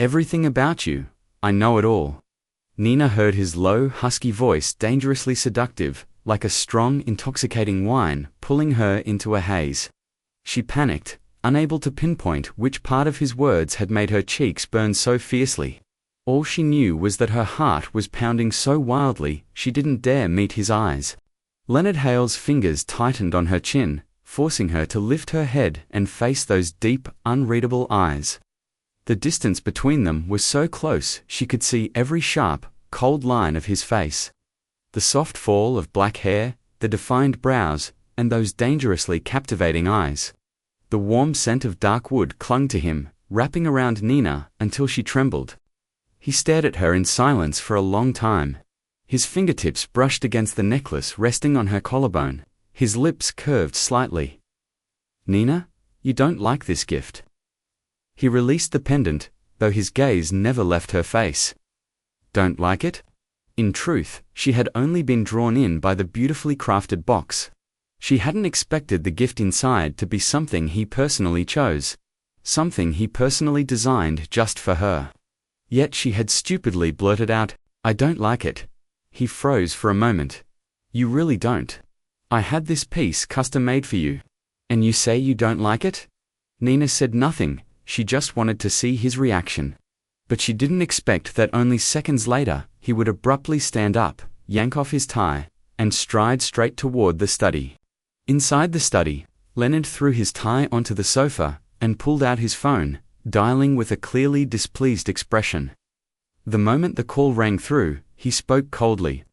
Everything about you. I know it all. Nina heard his low, husky voice, dangerously seductive, like a strong, intoxicating wine, pulling her into a haze. She panicked, unable to pinpoint which part of his words had made her cheeks burn so fiercely. All she knew was that her heart was pounding so wildly she didn't dare meet his eyes. Leonard Hale's fingers tightened on her chin, forcing her to lift her head and face those deep, unreadable eyes. The distance between them was so close she could see every sharp, cold line of his face. The soft fall of black hair, the defined brows, and those dangerously captivating eyes. The warm scent of dark wood clung to him, wrapping around Nina until she trembled. He stared at her in silence for a long time. His fingertips brushed against the necklace resting on her collarbone. His lips curved slightly. "Nina, you don't like this gift." He released the pendant, though his gaze never left her face. Don't like it? In truth, she had only been drawn in by the beautifully crafted box. She hadn't expected the gift inside to be something he personally chose, something he personally designed just for her. Yet she had stupidly blurted out, "I don't like it." He froze for a moment. "You really don't? I had this piece custom-made for you. And you say you don't like it?" Nina said nothing, she just wanted to see his reaction. But she didn't expect that only seconds later, he would abruptly stand up, yank off his tie, and stride straight toward the study. Inside the study, Leonard threw his tie onto the sofa and pulled out his phone, dialing with a clearly displeased expression. The moment the call rang through, he spoke coldly.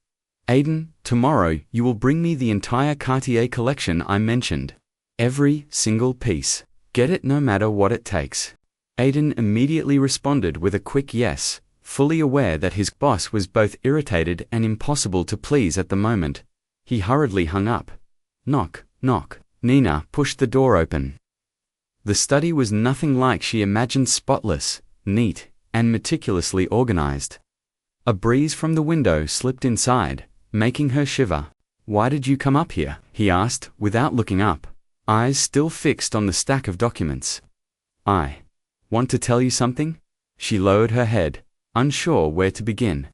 "Aiden, tomorrow you will bring me the entire Cartier collection I mentioned. Every single piece. Get it no matter what it takes." Aiden immediately responded with a quick yes, fully aware that his boss was both irritated and impossible to please at the moment. He hurriedly hung up. Knock, knock. Nina pushed the door open. The study was nothing like she imagined, spotless, neat, and meticulously organized. A breeze from the window slipped inside, making her shiver. "Why did you come up here?" he asked, without looking up, eyes still fixed on the stack of documents. "I want to tell you something?" She lowered her head, unsure where to begin.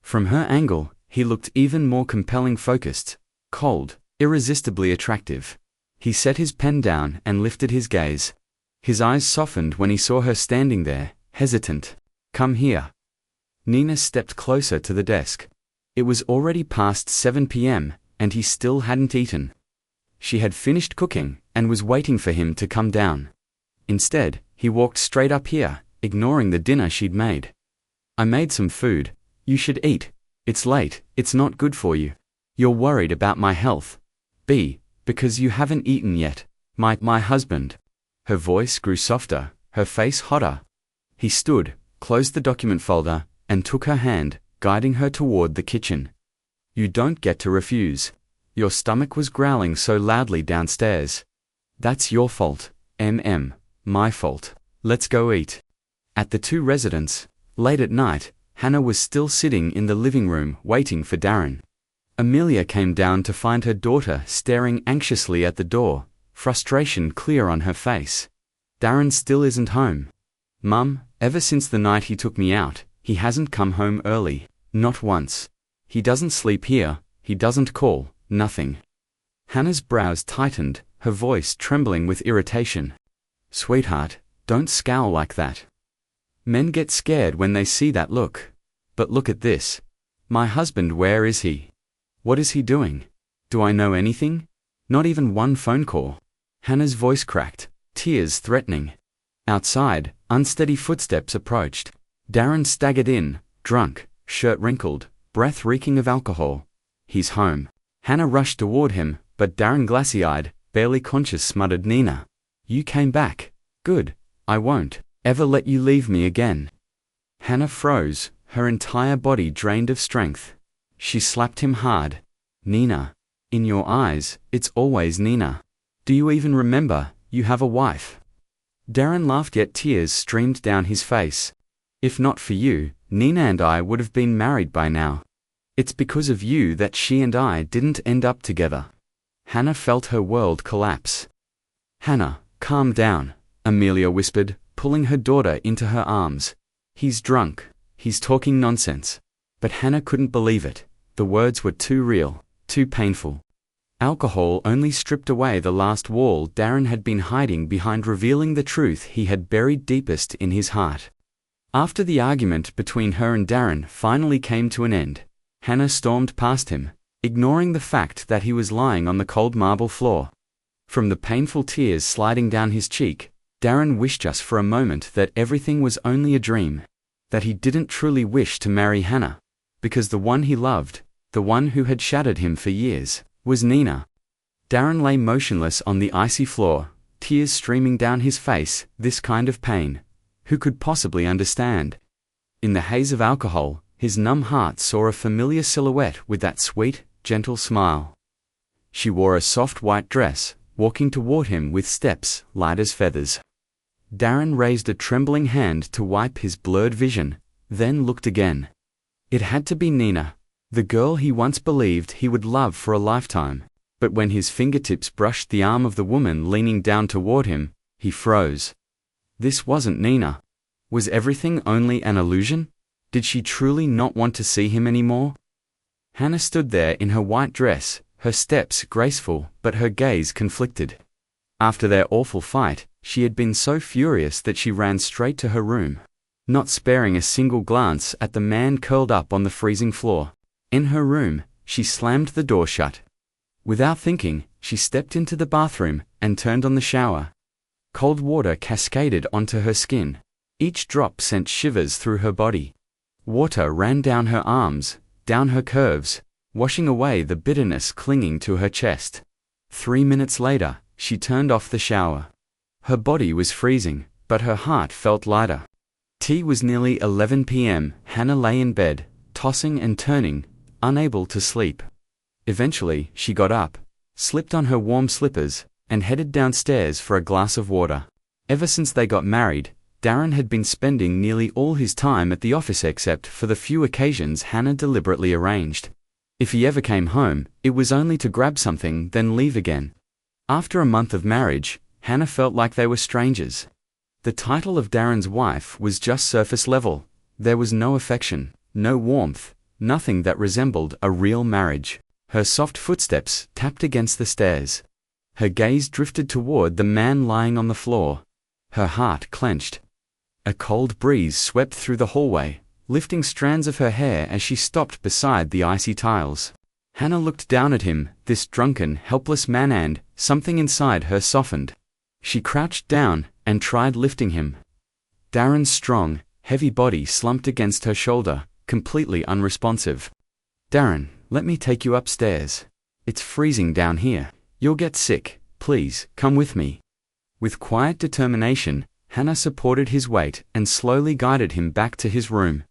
From her angle, he looked even more compelling, focused, cold, irresistibly attractive. He set his pen down and lifted his gaze. His eyes softened when he saw her standing there, hesitant. "Come here." Nina stepped closer to the desk. It was already past 7 p.m., and he still hadn't eaten. She had finished cooking and was waiting for him to come down. Instead, he walked straight up here, ignoring the dinner she'd made. "I made some food. You should eat. It's late, it's not good for you. You're worried about my health. Because you haven't eaten yet. My husband." Her voice grew softer, her face hotter. He stood, closed the document folder, and took her hand, guiding her toward the kitchen. "You don't get to refuse. Your stomach was growling so loudly downstairs. That's your fault, my fault. Let's go eat." At the two residents, late at night, Hannah was still sitting in the living room waiting for Darren. Amelia came down to find her daughter staring anxiously at the door, frustration clear on her face. "Darren still isn't home. Mum, ever since the night he took me out, he hasn't come home early, not once. He doesn't sleep here, he doesn't call, nothing." Hannah's brows tightened, her voice trembling with irritation. "Sweetheart, don't scowl like that. Men get scared when they see that look. But look at this. My husband, where is he? What is he doing? Do I know anything? Not even one phone call." Hannah's voice cracked, tears threatening. Outside, unsteady footsteps approached. Darren staggered in, drunk, shirt wrinkled, breath reeking of alcohol. "He's home." Hannah rushed toward him, but Darren, glassy-eyed, barely conscious, muttered, "Nina, you came back. Good. I won't ever let you leave me again." Hannah froze, her entire body drained of strength. She slapped him hard. "Nina. In your eyes, it's always Nina. Do you even remember, you have a wife?" Darren laughed, yet tears streamed down his face. "If not for you, Nina and I would have been married by now. It's because of you that she and I didn't end up together." Hannah felt her world collapse. "Hannah, calm down," Amelia whispered, pulling her daughter into her arms. "He's drunk. He's talking nonsense." But Hannah couldn't believe it. The words were too real, too painful. Alcohol only stripped away the last wall Darren had been hiding behind, revealing the truth he had buried deepest in his heart. After the argument between her and Darren finally came to an end, Hannah stormed past him, ignoring the fact that he was lying on the cold marble floor. From the painful tears sliding down his cheek, Darren wished just for a moment that everything was only a dream, that he didn't truly wish to marry Hannah, because the one he loved, the one who had shattered him for years, was Nina. Darren lay motionless on the icy floor, tears streaming down his face. This kind of pain, who could possibly understand? In the haze of alcohol, his numb heart saw a familiar silhouette with that sweet, gentle smile. She wore a soft white dress, walking toward him with steps light as feathers. Darren raised a trembling hand to wipe his blurred vision, then looked again. It had to be Nina, the girl he once believed he would love for a lifetime. But when his fingertips brushed the arm of the woman leaning down toward him, he froze. This wasn't Nina. Was everything only an illusion? Did she truly not want to see him anymore? Hannah stood there in her white dress, her steps graceful but her gaze conflicted. After their awful fight, she had been so furious that she ran straight to her room, not sparing a single glance at the man curled up on the freezing floor. In her room, she slammed the door shut. Without thinking, she stepped into the bathroom and turned on the shower. Cold water cascaded onto her skin. Each drop sent shivers through her body. Water ran down her arms, down her curves, washing away the bitterness clinging to her chest. 3 minutes later, she turned off the shower. Her body was freezing, but her heart felt lighter. It was nearly 11 p.m. Hannah lay in bed, tossing and turning, unable to sleep. Eventually, she got up, slipped on her warm slippers, and headed downstairs for a glass of water. Ever since they got married, Darren had been spending nearly all his time at the office except for the few occasions Hannah deliberately arranged. If he ever came home, it was only to grab something then leave again. After a month of marriage, Hannah felt like they were strangers. The title of Darren's wife was just surface level. There was no affection, no warmth, nothing that resembled a real marriage. Her soft footsteps tapped against the stairs. Her gaze drifted toward the man lying on the floor. Her heart clenched. A cold breeze swept through the hallway, lifting strands of her hair as she stopped beside the icy tiles. Hannah looked down at him, this drunken, helpless man, and something inside her softened. She crouched down and tried lifting him. Darren's strong, heavy body slumped against her shoulder, completely unresponsive. "Darren, let me take you upstairs. It's freezing down here. You'll get sick. Please, come with me." With quiet determination, Hannah supported his weight and slowly guided him back to his room.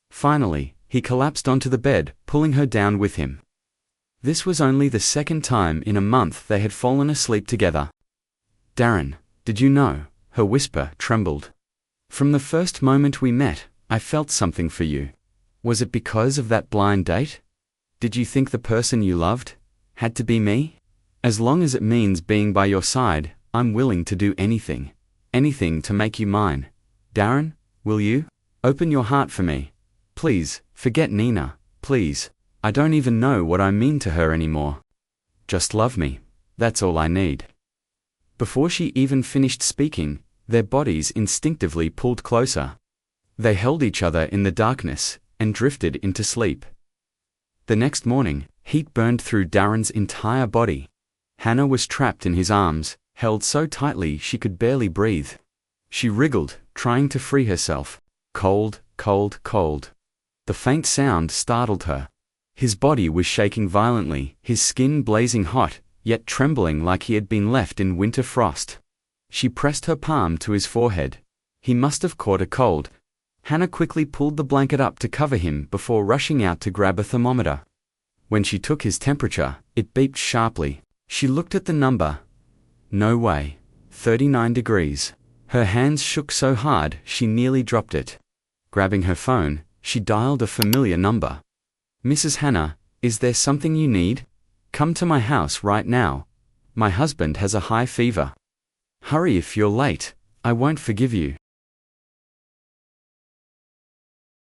Finally, he collapsed onto the bed, pulling her down with him. This was only the second time in a month they had fallen asleep together. "Darren, did you know?" Her whisper trembled. "From the first moment we met, I felt something for you. Was it because of that blind date? Did you think the person you loved had to be me? As long as it means being by your side, I'm willing to do anything. Anything to make you mine. Darren, will you? Open your heart for me. Please, forget Nina, please. I don't even know what I mean to her anymore. Just love me. That's all I need." Before she even finished speaking, their bodies instinctively pulled closer. They held each other in the darkness and drifted into sleep. The next morning, heat burned through Darren's entire body. Hannah was trapped in his arms, held so tightly she could barely breathe. She wriggled, trying to free herself. Cold, cold, cold. The faint sound startled her. His body was shaking violently, his skin blazing hot, yet trembling like he had been left in winter frost. She pressed her palm to his forehead. He must have caught a cold. Hannah quickly pulled the blanket up to cover him before rushing out to grab a thermometer. When she took his temperature, it beeped sharply. She looked at the number. No way. 39 degrees. Her hands shook so hard she nearly dropped it. Grabbing her phone, she dialed a familiar number. "Mrs. Hannah, is there something you need? Come to my house right now. My husband has a high fever. Hurry if you're late, I won't forgive you."